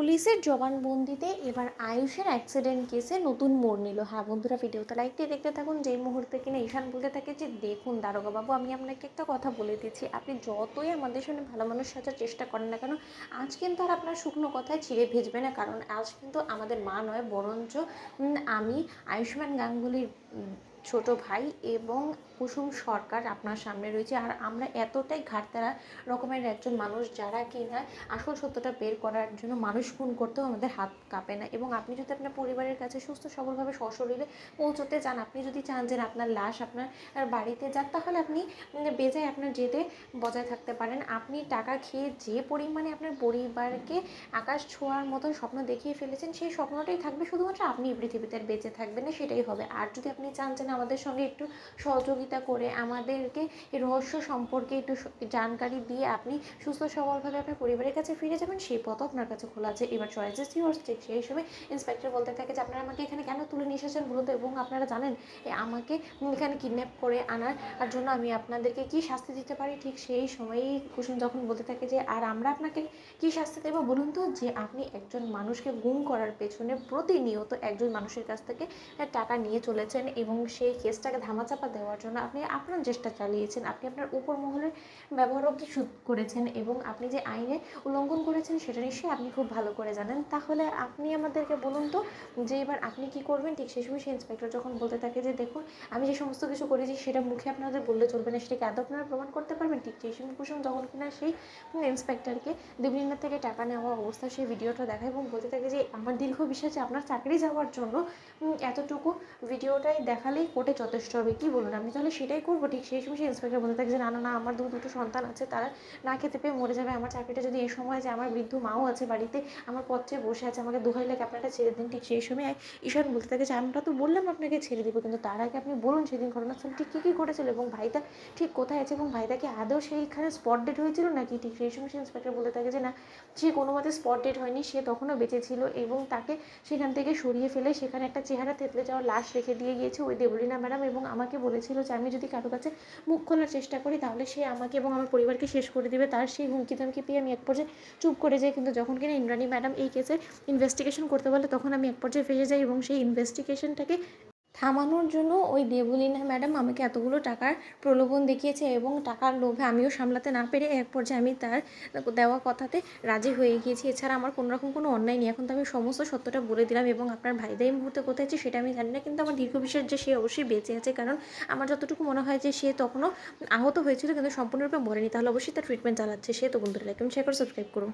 পুলিশের জবানবন্দিতে এবার আয়ুষের অ্যাক্সিডেন্ট কেসে নতুন মোড় নিল। হ্যাঁ বন্ধুরা, ভিডিওতে লাইক দিয়ে দেখতে থাকুন। যেই মুহূর্তে কিনা ঈশান বলতে থাকে যে দেখুন দারোগাবাবু, আমি আপনাকে একটা কথা বলে দিচ্ছি, আপনি যতই আমাদের সামনে ভালো মানুষ সাজার চেষ্টা করেন না কেন, আজ কিন্তু আর আপনার শুকনো কথায় চিড়ে ভেজবে না। কারণ আজ কিন্তু আমাদের মা নয়, বরঞ্চ আমি আয়ুষ্মান গাঙ্গুলির ছোট ভাই এবং কুসুম সরকার আপনার সামনে রয়েছে। আর আমরা এতটাই ঘাটতারা রকমের একজন মানুষ, যারা কিনা আসল সত্যটা বের করার জন্য মানুষ খুন করতেও আমাদের হাত কাঁপে না। এবং আপনি যদি আপনার পরিবারের কাছে সুস্থ সবলভাবে সশরীরে পৌঁছতে চান, আপনি যদি চান যে আপনার লাশ আপনার বাড়িতে যাক, তাহলে আপনি বেজায় আপনার জেদে বজায় থাকতে পারেন। আপনি টাকা খেয়ে যে পরিমাণে আপনার পরিবারকে আকাশ ছোঁয়ার মতো স্বপ্ন দেখিয়ে ফেলেছেন, সেই স্বপ্নটাই থাকবে, শুধুমাত্র আপনি পৃথিবীতে বেঁচে থাকবেন না, সেটাই হবে। আর যদি আপনি চান যে আমাদের সঙ্গে একটু সহযোগিতা করে আমাদেরকে এই রহস্য সম্পর্কে একটু জানকারি দিয়ে আপনি সুস্থ সবলভাবে আপনার পরিবারের কাছে ফিরে যাবেন, সেই পথও আপনার কাছে খোলা আছে। এবার চয়েসেস ইউর্স। ঠিক সেই হিসেবে ইন্সপেক্টর বলতে থাকে যে আপনারা আমাকে এখানে কেন তুলে নিয়ে এসেছেন বলুন তো, এবং আপনারা জানেন আমাকে এখানে কিডন্যাপ করে আনার জন্য আমি আপনাদেরকে কী শাস্তি দিতে পারি। ঠিক সেই সময়েই কুসুম যখন বলতে থাকে যে আর আমরা আপনাকে কী শাস্তি দেবো বলুন তো, যে আপনি একজন মানুষকে গুম করার পেছনে প্রতিনিয়ত একজন মানুষের কাছ থেকে টাকা নিয়ে চলেছেন এবং সেই কেসটাকে ধামাচাপা দেওয়ার জন্য আপনি আপনার চেষ্টা চালিয়েছেন, আপনি আপনার উপর মহলের ব্যবহার অবধি করেছেন এবং আপনি যে আইনে উল্লঙ্ঘন করেছেন সেটা নিশ্চয়ই আপনি খুব ভালো করে জানেন। তাহলে আপনি আমাদেরকে বলুন তো যে এবার আপনি কি করবেন। ঠিক সেই সময় সেই ইন্সপেক্টর যখন বলতে থাকে যে দেখুন, আমি যে সমস্ত কিছু করেছি সেটা মুখে আপনাদের বললে চলবে না, সেটাকে আদৌ আপনারা প্রমাণ করতে পারবেন। ঠিক সেই সময় কুসুম যখন কিনা সেই ইন্সপেক্টরকে দেবলীনার থেকে টাকা নেওয়া অবস্থা সেই ভিডিওটা দেখায় এবং বলতে থাকে যে আমার দীর্ঘ বিশ্বাসে আপনার চাকরি যাওয়ার জন্য এতটুকু ভিডিওটাই দেখালেই কোর্টে যথেষ্ট হবে, কি বলুন, আমি তাহলে সেটাই করবো। ঠিক সেই সময় সেই ইন্সপেক্টর বলতে থাকে যে না না না, আমার দুটো সন্তান আছে, তারা না খেতে পেয়ে মরে যাবে, আমার চাকরিটা যদি এই সময় যে আমার বৃদ্ধ মাও আছে বাড়িতে, আমার পত্রে বসে আছে, আমাকে দোহাই লাগে আপনারা ছেড়ে দিন। ঠিক সেই সময় ঈশান বলতে থাকে যে আমরা তো বললাম আপনাকে ছেড়ে দেবো, কিন্তু তার আগে আপনি বলুন সেদিন ঘটনাস্থলে ঠিক কী কী ঘটেছিল এবং ভাইটা ঠিক কোথায় আছে এবং ভাইটাকে আদৌ সেইখানে স্পট ডেট হয়েছিল নাকি। ঠিক সেই সময় সে ইন্সপেক্টর বলতে থাকে যে না, সে কোনো মতে স্পট ডেট হয়নি, সে তখনও বেঁচে ছিল এবং তাকে সেখান থেকে সরিয়ে ফেলে সেখানে একটা চেহারা থেতলে যাওয়ার লাশ রেখে দিয়ে গিয়েছে ওই দেবলীনা ম্যাডাম, এবং আমাকে বলেছিল যে আমি যদি কারো কাছে মুখ খোলার চেষ্টা করি তাহলে সে আমাকে এবং আমার পরিবারকে শেষ করে দেবে। তার সেই হুমকি ধামকি পেয়ে আমি এক পর্যায়ে চুপ করে যাই, কিন্তু যখন কিনা ইন্দ্রাণী ম্যাডাম এই কেসের ইনভেস্টিগেশন করতে বলে তখন আমি এক পর্যায়ে ফেসে যাই এবং সেই ইনভেস্টিগেশনটাকে থামানোর জন্য ওই দেবলীনা ম্যাডাম আমাকে এতগুলো টাকার প্রলোভন দেখিয়েছে এবং টাকার লোভে আমিও সামলাতে না পেরে এক পর্যায়ে আমি তার দেওয়া কথাতে রাজি হয়ে গিয়েছি। এছাড়া আমার কোনোরকম কোনো অন্যায় নেই। এখন তো আমি সমস্ত সত্যটা বলে দিলাম এবং আপনার ভাইদা এই মুহূর্তে কোথায় আছে সেটা আমি জানি না, কিন্তু আমার দীর্ঘ বিশ্বাস যে সে অবশ্যই বেঁচে আছে, কারণ আমার যতটুকু মনে হয় যে সে তখনও আহত হয়েছিল কিন্তু সম্পূর্ণরূপে মরেনি। তাহলে অবশ্যই তার ট্রিটমেন্ট চালাচ্ছে সে। তো বন্ধুরা লাইক এবং শেয়ার করে সাবস্ক্রাইব করুন।